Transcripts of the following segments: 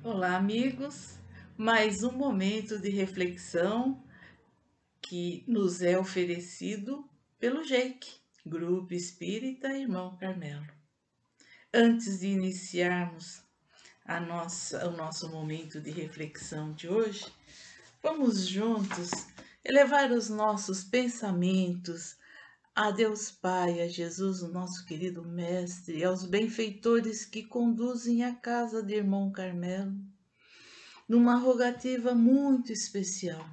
Olá, amigos. Mais um momento de reflexão que nos é oferecido pelo JEIC, Grupo Espírita Irmão Carmelo. Antes de iniciarmos o nosso momento de reflexão de hoje, vamos juntos elevar os nossos pensamentos a Deus Pai, a Jesus, o nosso querido Mestre, e aos benfeitores que conduzem a casa de Irmão Carmelo, numa rogativa muito especial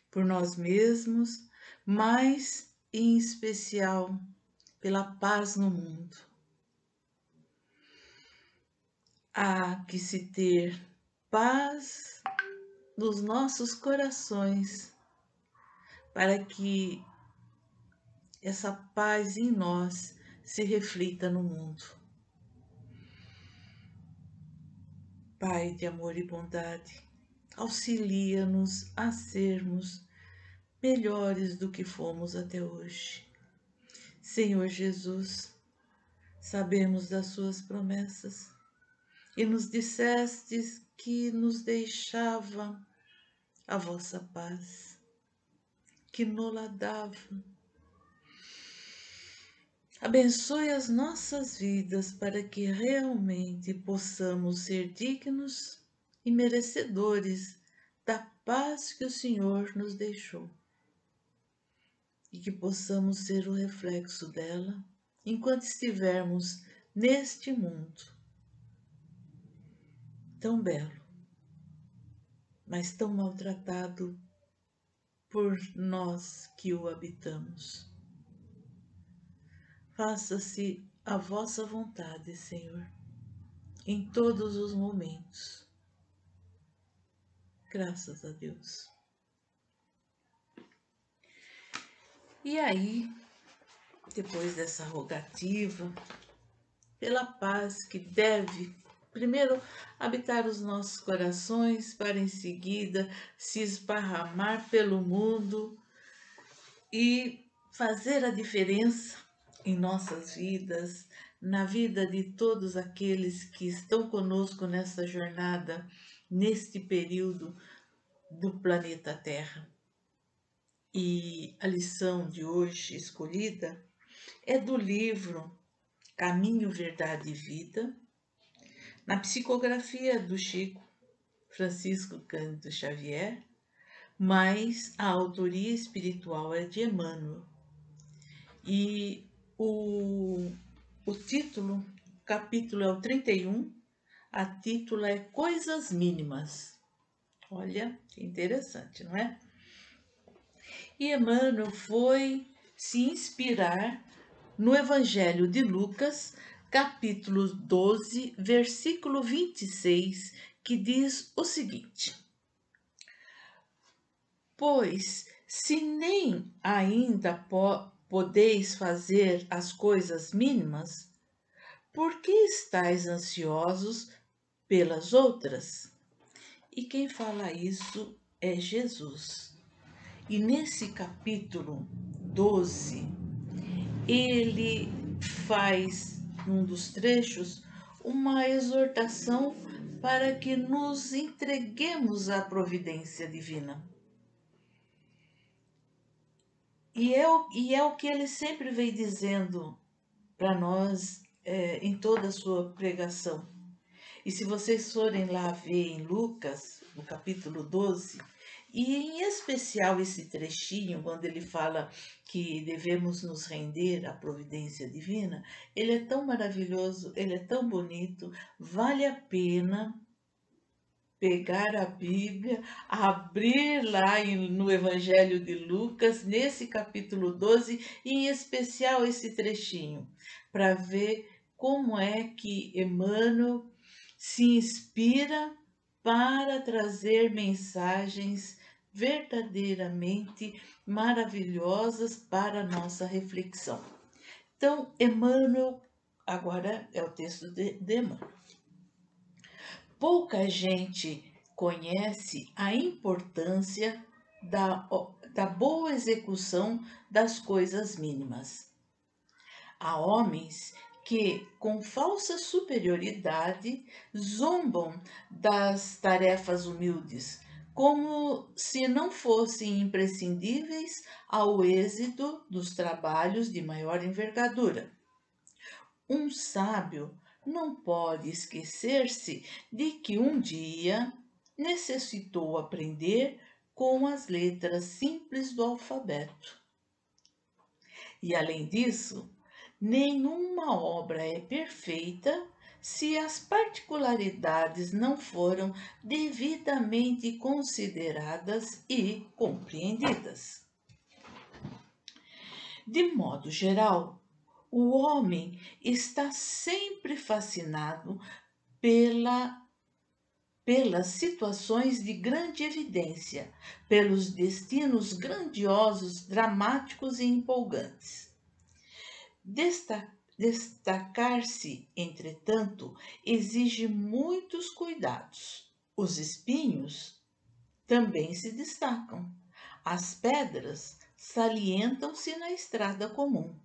por nós mesmos, mas em especial pela paz no mundo. Há que se ter paz nos nossos corações para que essa paz em nós se reflita no mundo. Pai de amor e bondade, auxilia-nos a sermos melhores do que fomos até hoje. Senhor Jesus, sabemos das suas promessas e nos dissestes que nos deixava a vossa paz, que nola dava. Abençoe as nossas vidas para que realmente possamos ser dignos e merecedores da paz que o Senhor nos deixou e que possamos ser o reflexo dela enquanto estivermos neste mundo tão belo, mas tão maltratado por nós que o habitamos. Faça-se a vossa vontade, Senhor, em todos os momentos. Graças a Deus. E aí, depois dessa rogativa, pela paz que deve primeiro habitar os nossos corações, para em seguida se esparramar pelo mundo e fazer a diferença em nossas vidas, na vida de todos aqueles que estão conosco nessa jornada, neste período do planeta Terra. E a lição de hoje escolhida é do livro Caminho, Verdade e Vida, na psicografia do Chico Francisco Cândido Xavier, mas a autoria espiritual é de Emmanuel. E o título, o capítulo é o 31, a título é Coisas Mínimas. Olha, que interessante, não é? E Emmanuel foi se inspirar no Evangelho de Lucas, capítulo 12, versículo 26, que diz o seguinte: Pois, se nem ainda podeis fazer as coisas mínimas, por que estáis ansiosos pelas outras? E quem fala isso é Jesus. E nesse capítulo 12, ele faz, num dos trechos, uma exortação para que nos entreguemos à providência divina. E é o que ele sempre vem dizendo para nós em toda a sua pregação. E se vocês forem lá ver em Lucas, no capítulo 12, e em especial esse trechinho, quando ele fala que devemos nos render à providência divina, ele é tão maravilhoso, ele é tão bonito, vale a pena pegar a Bíblia, abrir lá no Evangelho de Lucas, nesse capítulo 12, e em especial esse trechinho, para ver como é que Emmanuel se inspira para trazer mensagens verdadeiramente maravilhosas para a nossa reflexão. Então, Emmanuel, agora é o texto de Emmanuel. Pouca gente conhece a importância da boa execução das coisas mínimas. Há homens que, com falsa superioridade, zombam das tarefas humildes, como se não fossem imprescindíveis ao êxito dos trabalhos de maior envergadura. Um sábio não pode esquecer-se de que um dia necessitou aprender com as letras simples do alfabeto. E além disso, nenhuma obra é perfeita se as particularidades não foram devidamente consideradas e compreendidas. De modo geral, o homem está sempre fascinado pela, pelas situações de grande evidência, pelos destinos grandiosos, dramáticos e empolgantes. Destacar-se, entretanto, exige muitos cuidados. Os espinhos também se destacam. As pedras salientam-se na estrada comum.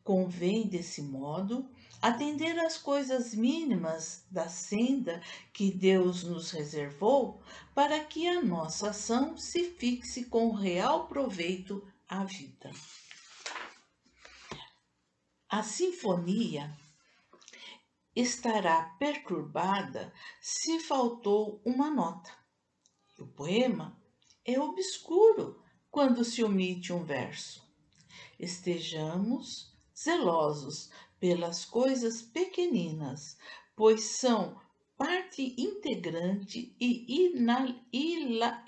Convém, desse modo, atender às coisas mínimas da senda que Deus nos reservou para que a nossa ação se fixe com real proveito à vida. A sinfonia estará perturbada se faltou uma nota. O poema é obscuro quando se omite um verso. Estejamos zelosos pelas coisas pequeninas, pois são parte integrante e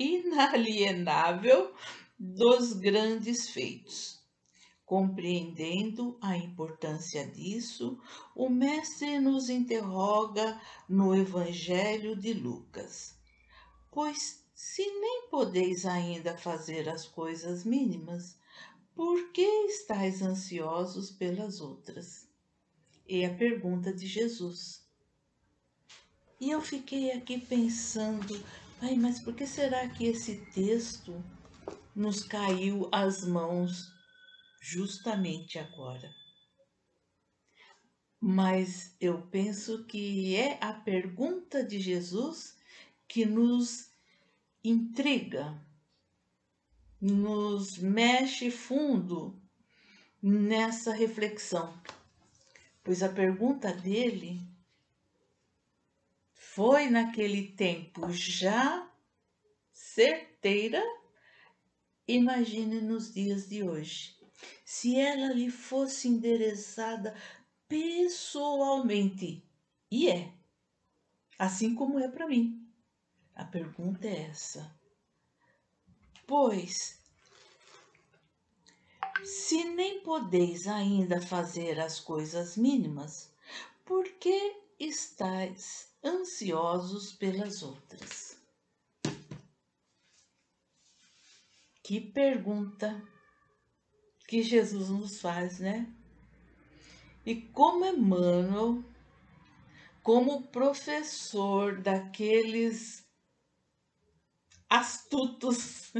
inalienável dos grandes feitos. Compreendendo a importância disso, o Mestre nos interroga no Evangelho de Lucas. Pois, se nem podeis ainda fazer as coisas mínimas, por que estáis ansiosos pelas outras? É a pergunta de Jesus. E eu fiquei aqui pensando, mas por que será que esse texto nos caiu às mãos justamente agora? Mas eu penso que é a pergunta de Jesus que nos intriga, nos mexe fundo nessa reflexão, pois a pergunta dele foi naquele tempo já certeira. Imagine nos dias de hoje, se ela lhe fosse endereçada pessoalmente, e é, assim como é para mim. A pergunta é essa: pois, se nem podeis ainda fazer as coisas mínimas, por que estáis ansiosos pelas outras? Que pergunta que Jesus nos faz, né? E como Emmanuel, como professor daqueles astutos,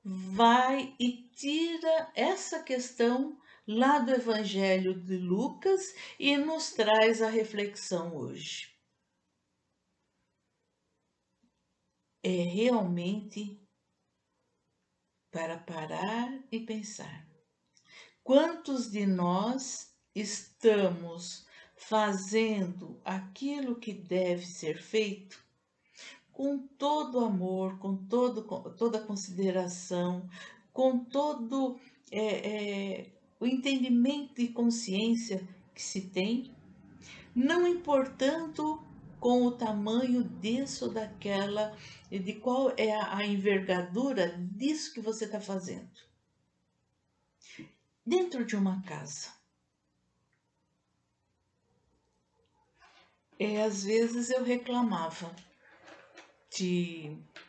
vai e tira essa questão lá do Evangelho de Lucas e nos traz a reflexão hoje. É realmente para parar e pensar. Quantos de nós estamos fazendo aquilo que deve ser feito com todo amor, com toda consideração, com todo o entendimento e consciência que se tem, não importando com o tamanho disso ou daquela, e de qual é a envergadura disso que você está fazendo. Dentro de uma casa, às vezes eu reclamava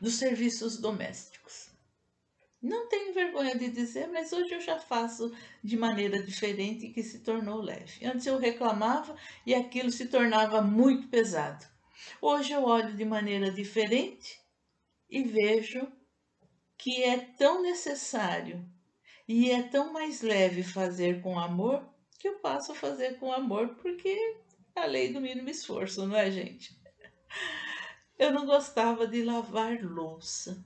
dos serviços domésticos. Não tenho vergonha de dizer, mas hoje eu já faço de maneira diferente que se tornou leve. Antes eu reclamava e aquilo se tornava muito pesado. Hoje eu olho de maneira diferente e vejo que é tão necessário e é tão mais leve fazer com amor que eu passo a fazer com amor, porque é a lei do mínimo esforço, não é, gente? Eu não gostava de lavar louça.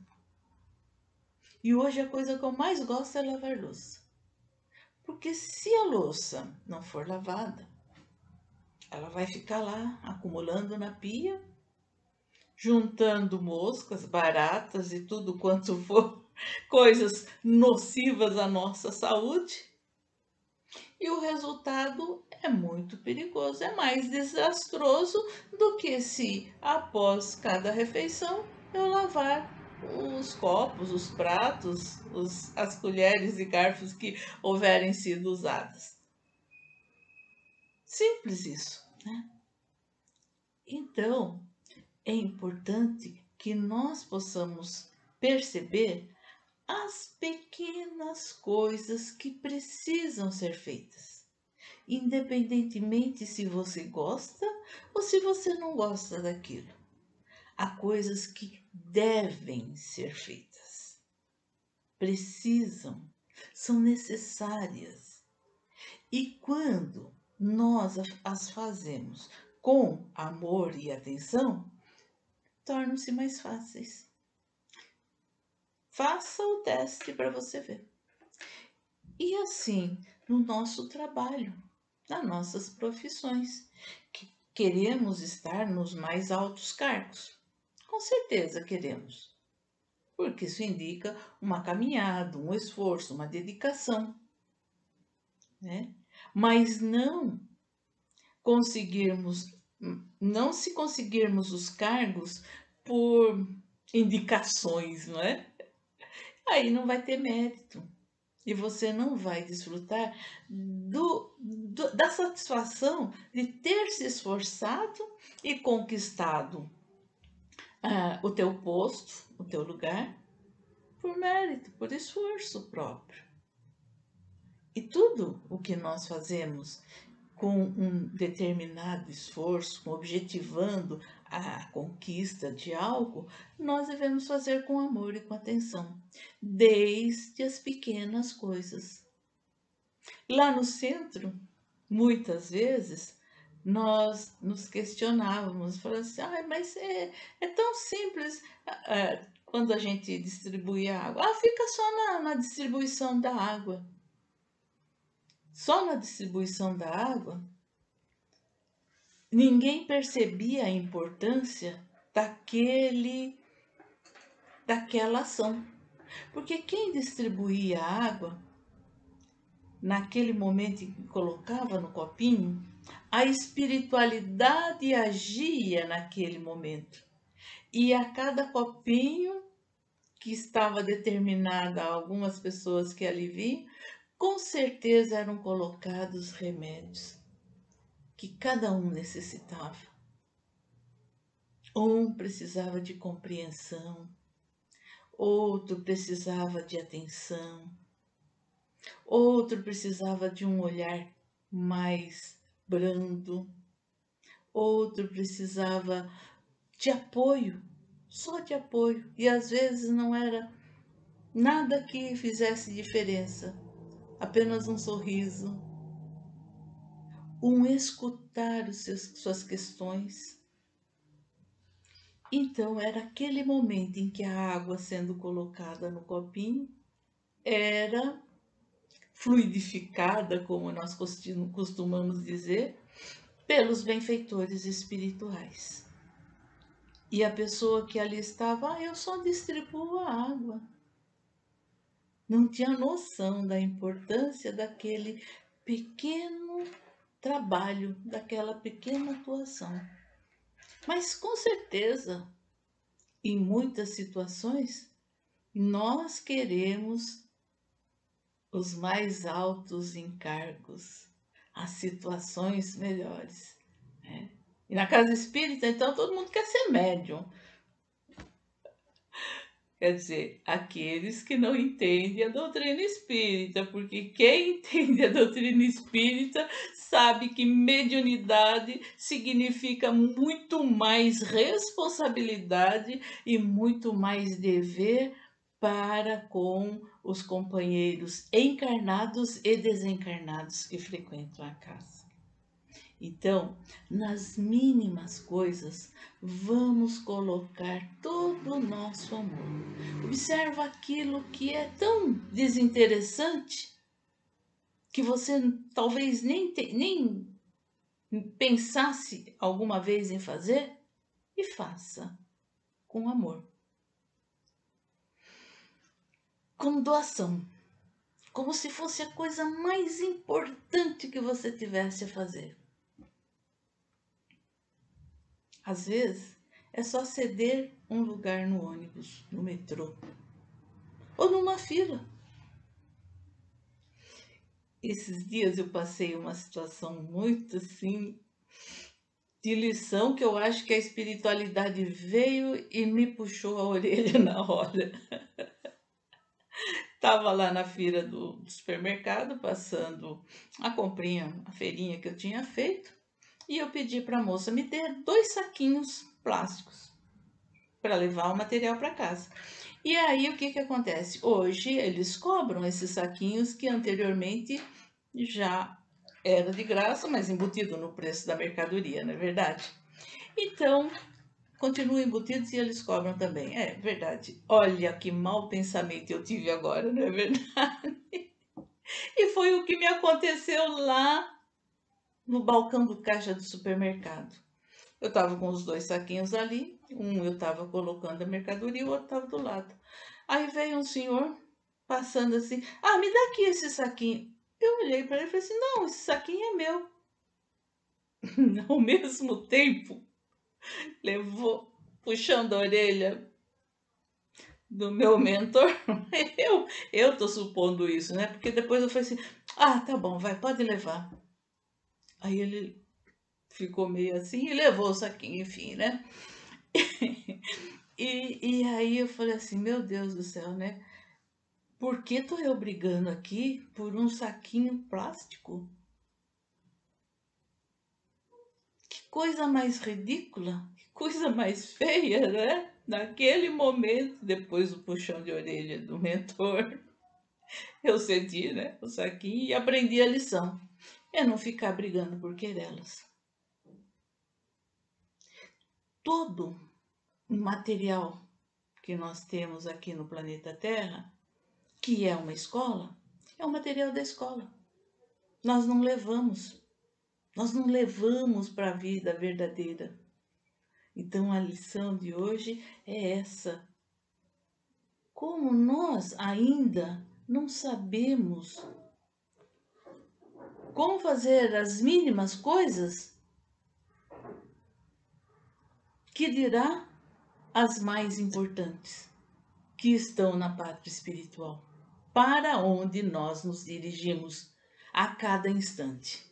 E hoje a coisa que eu mais gosto é lavar louça. Porque se a louça não for lavada, ela vai ficar lá acumulando na pia, juntando moscas, baratas e tudo quanto for coisas nocivas à nossa saúde. E o resultado é muito perigoso, é mais desastroso do que se após cada refeição eu lavar os copos, os pratos, as colheres e garfos que houverem sido usadas. Simples isso, né? Então, é importante que nós possamos perceber as pequenas coisas que precisam ser feitas, independentemente se você gosta ou se você não gosta daquilo. Há coisas que devem ser feitas, precisam, são necessárias. E quando nós as fazemos com amor e atenção, tornam-se mais fáceis. Faça o teste para você ver. E assim, no nosso trabalho, nas nossas profissões, que queremos estar nos mais altos cargos. Com certeza queremos, porque isso indica uma caminhada, um esforço, uma dedicação, né? Mas conseguirmos, não se conseguirmos os cargos por indicações, não é? Aí não vai ter mérito e você não vai desfrutar da satisfação de ter se esforçado e conquistado o teu posto, o teu lugar, por mérito, por esforço próprio. E tudo o que nós fazemos com um determinado esforço, objetivando a conquista de algo, nós devemos fazer com amor e com atenção, desde as pequenas coisas. Lá no centro, muitas vezes, nós nos questionávamos, falando assim, mas é tão simples quando a gente distribui a água. Fica só na distribuição da água. Só na distribuição da água, ninguém percebia a importância daquela ação. Porque quem distribuía a água, naquele momento em que colocava no copinho, a espiritualidade agia naquele momento. E a cada copinho que estava determinada a algumas pessoas que ali vinham, com certeza eram colocados remédios que cada um necessitava. Um precisava de compreensão, outro precisava de atenção, outro precisava de um olhar mais brando, outro precisava de apoio, só de apoio, e às vezes não era nada que fizesse diferença, apenas um sorriso, um escutar suas questões. Então era aquele momento em que a água sendo colocada no copinho era fluidificada, como nós costumamos dizer, pelos benfeitores espirituais. E a pessoa que ali estava, eu só distribuo a água. Não tinha noção da importância daquele pequeno trabalho, daquela pequena atuação. Mas com certeza, em muitas situações, nós queremos os mais altos encargos, as situações melhores, né? E na casa espírita, então, todo mundo quer ser médium. Quer dizer, aqueles que não entendem a doutrina espírita, porque quem entende a doutrina espírita sabe que mediunidade significa muito mais responsabilidade e muito mais dever para com os companheiros encarnados e desencarnados que frequentam a casa. Então, nas mínimas coisas, vamos colocar todo o nosso amor. Observa aquilo que é tão desinteressante que você talvez nem pensasse alguma vez em fazer e faça com amor, com doação, como se fosse a coisa mais importante que você tivesse a fazer. Às vezes, é só ceder um lugar no ônibus, no metrô ou numa fila. Esses dias eu passei uma situação muito assim de lição que eu acho que a espiritualidade veio e me puxou a orelha na hora. Tava lá na fila do supermercado, passando a comprinha, a feirinha que eu tinha feito, e eu pedi para a moça me ter 2 saquinhos plásticos para levar o material para casa. E aí o que acontece? Hoje eles cobram esses saquinhos que anteriormente já era de graça, mas embutido no preço da mercadoria, não é verdade? Então, continuam embutidos e eles cobram também. É verdade. Olha que mau pensamento eu tive agora, não é verdade? E foi o que me aconteceu lá no balcão do caixa do supermercado. Eu estava com os 2 saquinhos ali, um eu estava colocando a mercadoria e o outro estava do lado. Aí veio um senhor passando assim: Ah, me dá aqui esse saquinho. Eu olhei para ele e falei assim: Não, esse saquinho é meu. Ao mesmo tempo, levou, puxando a orelha do meu mentor. Eu tô supondo isso, né? Porque depois eu falei assim: Ah, tá bom, vai, pode levar. Aí ele ficou meio assim e levou o saquinho, enfim, né? E aí eu falei assim: Meu Deus do céu, né? Por que tô eu brigando aqui por um saquinho plástico? Que coisa mais ridícula, que coisa mais feia, né? Naquele momento, depois do puxão de orelha do mentor, eu cedi, né, o saquinho e aprendi a lição. É não ficar brigando por querelas. Todo o material que nós temos aqui no planeta Terra, que é uma escola, é o material da escola. Nós nós não levamos para a vida verdadeira. Então a lição de hoje é essa. Como nós ainda não sabemos como fazer as mínimas coisas, que dirá as mais importantes, que estão na pátria espiritual, para onde nós nos dirigimos a cada instante.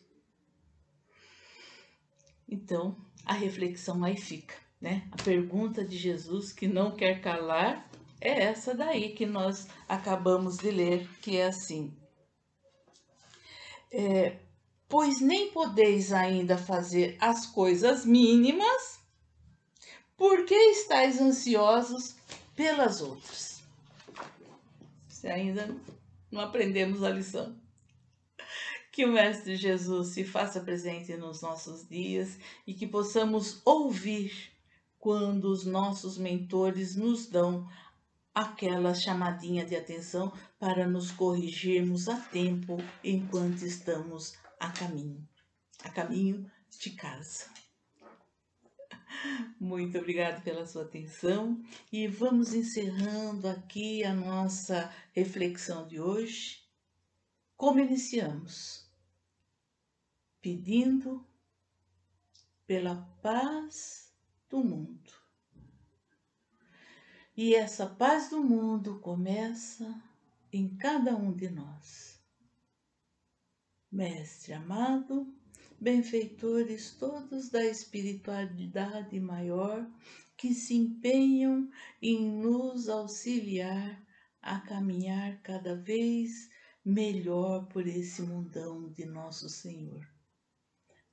Então, a reflexão aí fica, né? A pergunta de Jesus que não quer calar é essa daí que nós acabamos de ler, que é assim: pois nem podeis ainda fazer as coisas mínimas, porque estáis ansiosos pelas outras. Se ainda não aprendemos a lição. Que o Mestre Jesus se faça presente nos nossos dias e que possamos ouvir quando os nossos mentores nos dão aquela chamadinha de atenção para nos corrigirmos a tempo enquanto estamos a caminho de casa. Muito obrigada pela sua atenção e vamos encerrando aqui a nossa reflexão de hoje. Como iniciamos? Pedindo pela paz do mundo. E essa paz do mundo começa em cada um de nós. Mestre amado, benfeitores todos da espiritualidade maior que se empenham em nos auxiliar a caminhar cada vez melhor por esse mundão de nosso Senhor.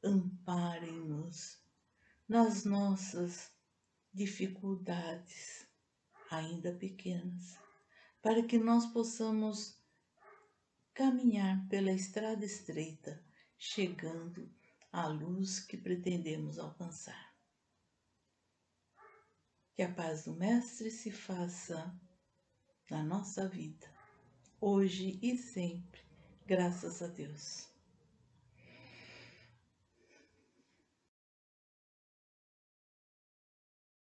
Amparem-nos nas nossas dificuldades, ainda pequenas, para que nós possamos caminhar pela estrada estreita, chegando à luz que pretendemos alcançar. Que a paz do Mestre se faça na nossa vida, hoje e sempre, graças a Deus.